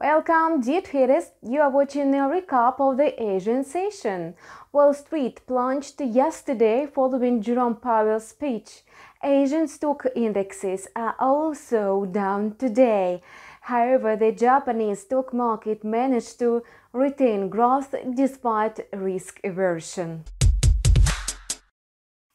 Welcome, dear traders. You are watching a recap of the Asian session. Wall Street plunged yesterday following Jerome Powell's speech. Asian stock indexes are also down today. However, the Japanese stock market managed to retain growth despite risk aversion.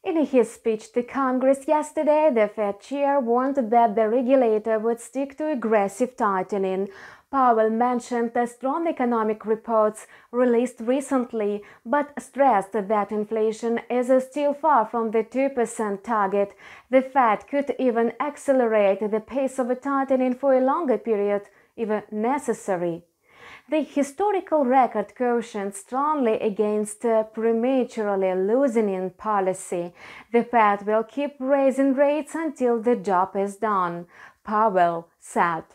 In his speech to Congress yesterday, the Fed chair warned that the regulator would stick to aggressive tightening. Powell mentioned the strong economic reports released recently, but stressed that inflation is still far from the 2% target. The Fed could even accelerate the pace of tightening for a longer period, if necessary. The historical record cautioned strongly against prematurely loosening policy. The Fed will keep raising rates until the job is done, Powell said.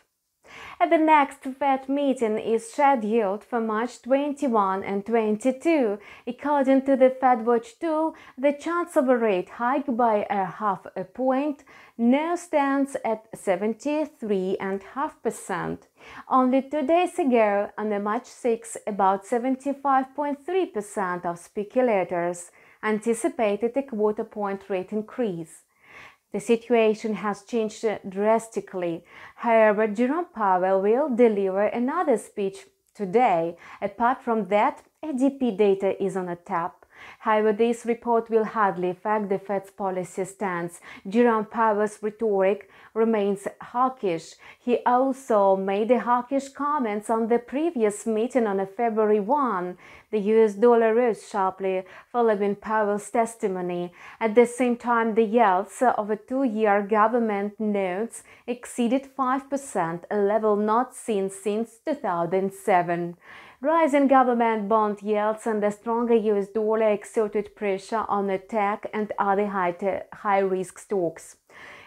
The next Fed meeting is scheduled for March 21 and 22. According to the FedWatch Tool, the chance of a rate hike by a half a point now stands at 73.5%. Only 2 days ago, on March 6, about 75.3% of speculators anticipated a quarter-point rate increase. The situation has changed drastically. However, Jerome Powell will deliver another speech today. Apart from that, ADP data is on tap. However, this report will hardly affect the Fed's policy stance. Jerome Powell's rhetoric remains hawkish. He also made hawkish comments on the previous meeting on February 1. The US dollar rose sharply following Powell's testimony. At the same time, the yields of 2-year government notes exceeded 5%, a level not seen since 2007. Rising government bond yields and a stronger US dollar exerted pressure on tech and other high-risk stocks.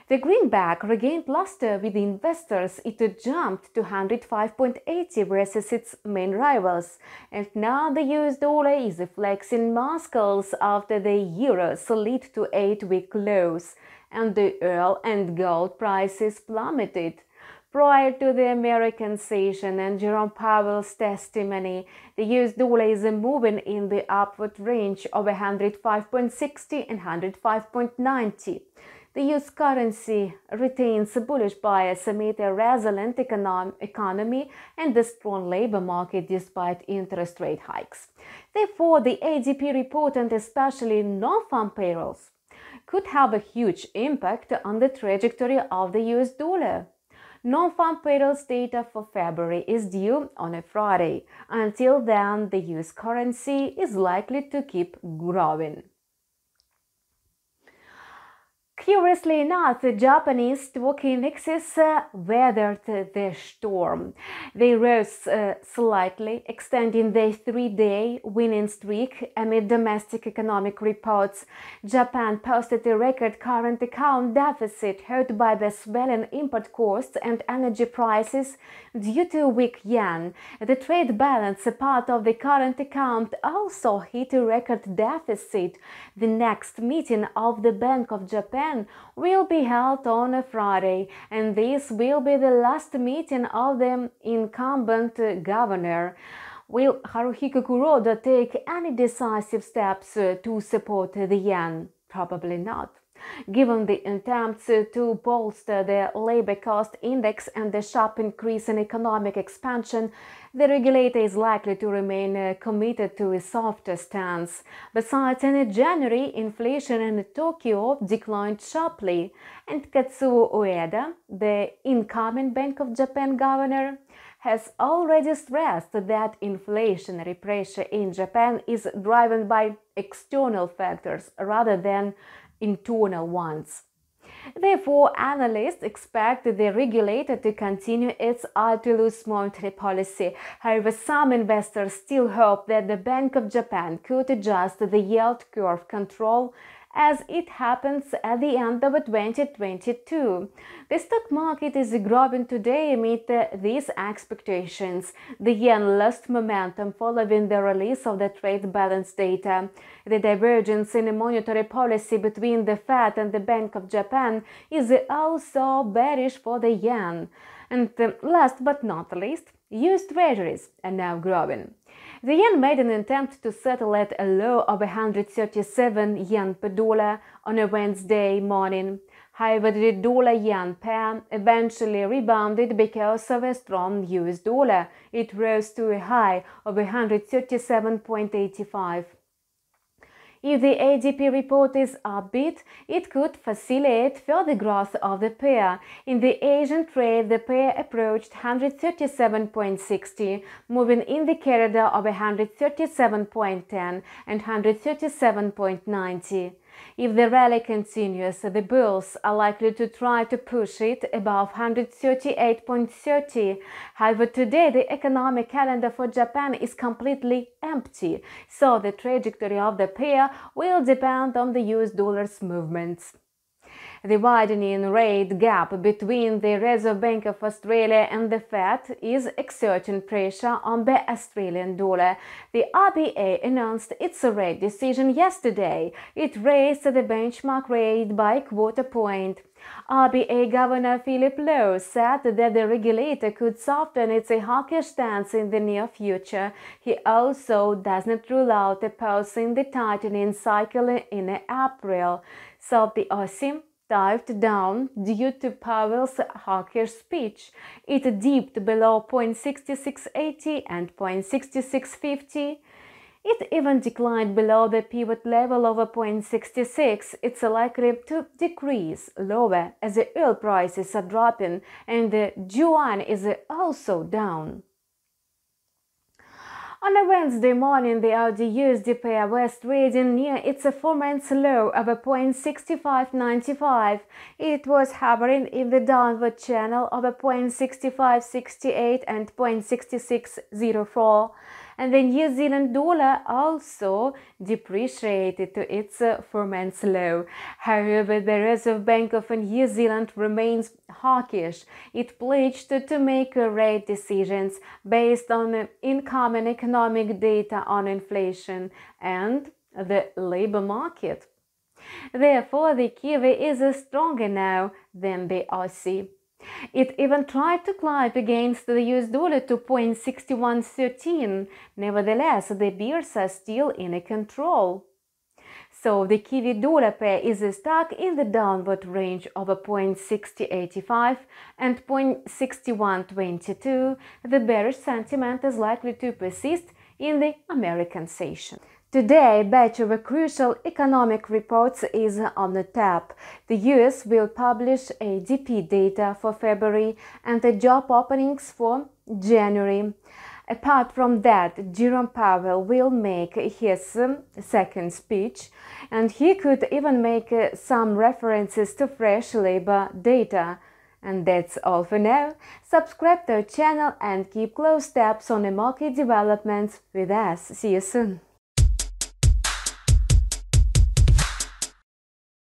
The greenback regained luster with investors. It jumped to 105.80 versus its main rivals, and now the US dollar is flexing muscles after the euro slid to 8-week lows, and the oil and gold prices plummeted. Prior to the American session and Jerome Powell's testimony, the US dollar is moving in the upward range of 105.60 and 105.90. The US currency retains bullish bias amid a resilient economy and a strong labor market despite interest rate hikes. Therefore, the ADP report and especially non-farm payrolls could have a huge impact on the trajectory of the US dollar. Non-farm payrolls data for February is due on a Friday. Until then, the US currency is likely to keep growing. Curiously enough, the Japanese stock indexes weathered the storm. They rose slightly, extending their 3-day winning streak amid domestic economic reports. Japan posted a record current account deficit hurt by the swelling import costs and energy prices due to a weak yen. The trade balance, a part of the current account, also hit a record deficit. The next meeting of the Bank of Japan will be held on a Friday, and this will be the last meeting of the incumbent governor. Will Haruhiko Kuroda take any decisive steps to support the yen? Probably not. Given the attempts to bolster the labor cost index and the sharp increase in economic expansion, the regulator is likely to remain committed to a softer stance. Besides, in January, inflation in Tokyo declined sharply, and Katsuo Ueda, the incoming Bank of Japan governor, has already stressed that inflationary pressure in Japan is driven by external factors rather than internal ones. Therefore, analysts expect the regulator to continue its ultra-loose monetary policy. However, some investors still hope that the Bank of Japan could adjust the yield curve control as it happens at the end of 2022. The stock market is growing today amid these expectations. The yen lost momentum following the release of the trade balance data. The divergence in monetary policy between the Fed and the Bank of Japan is also bearish for the yen. And last but not least, US Treasuries are now growing. The yen made an attempt to settle at a low of 137 yen per dollar on a Wednesday morning. However, the dollar-yen pair eventually rebounded because of a strong US dollar. It rose to a high of 137.85. If the ADP report is upbeat, it could facilitate further growth of the pair. In the Asian trade, the pair approached 137.60, moving indicator of 137.10 and 137.90. If the rally continues, the bulls are likely to try to push it above 138.30. However, today the economic calendar for Japan is completely empty, so the trajectory of the pair will depend on the US dollar's movements. The widening rate gap between the Reserve Bank of Australia and the Fed is exerting pressure on the Australian dollar. The RBA announced its rate decision yesterday. It raised the benchmark rate by a quarter point. RBA Governor Philip Lowe said that the regulator could soften its hawkish stance in the near future. He also does not rule out a pause in the tightening cycle in April. So the Aussie dived down due to Powell's hawkish speech. It dipped below 0.6680 and 0.6650. It even declined below the pivot level of 0.66. It's likely to decrease lower as the oil prices are dropping and the yuan is also down. On a Wednesday morning, the AUD-USD pair was trading near its 4-month low of 0.6595. It was hovering in the downward channel of 0.6568 and 0.6604. And the New Zealand dollar also depreciated to its 4-month low. However, the Reserve Bank of New Zealand remains hawkish. It pledged to make rate decisions based on incoming economic data on inflation and the labor market. Therefore, the Kiwi is stronger now than the Aussie. It even tried to climb against the US dollar to 0.6113. Nevertheless, the bears are still in control. So the Kiwi dollar pair is stuck in the downward range of 0.6085 and 0.6122. The bearish sentiment is likely to persist in the American session. Today, a batch of crucial economic reports is on the tap. The US will publish ADP data for February and the job openings for January. Apart from that, Jerome Powell will make his second speech, and he could even make some references to fresh labor data. And that's all for now. Subscribe to our channel and keep close tabs on the market developments with us. See you soon.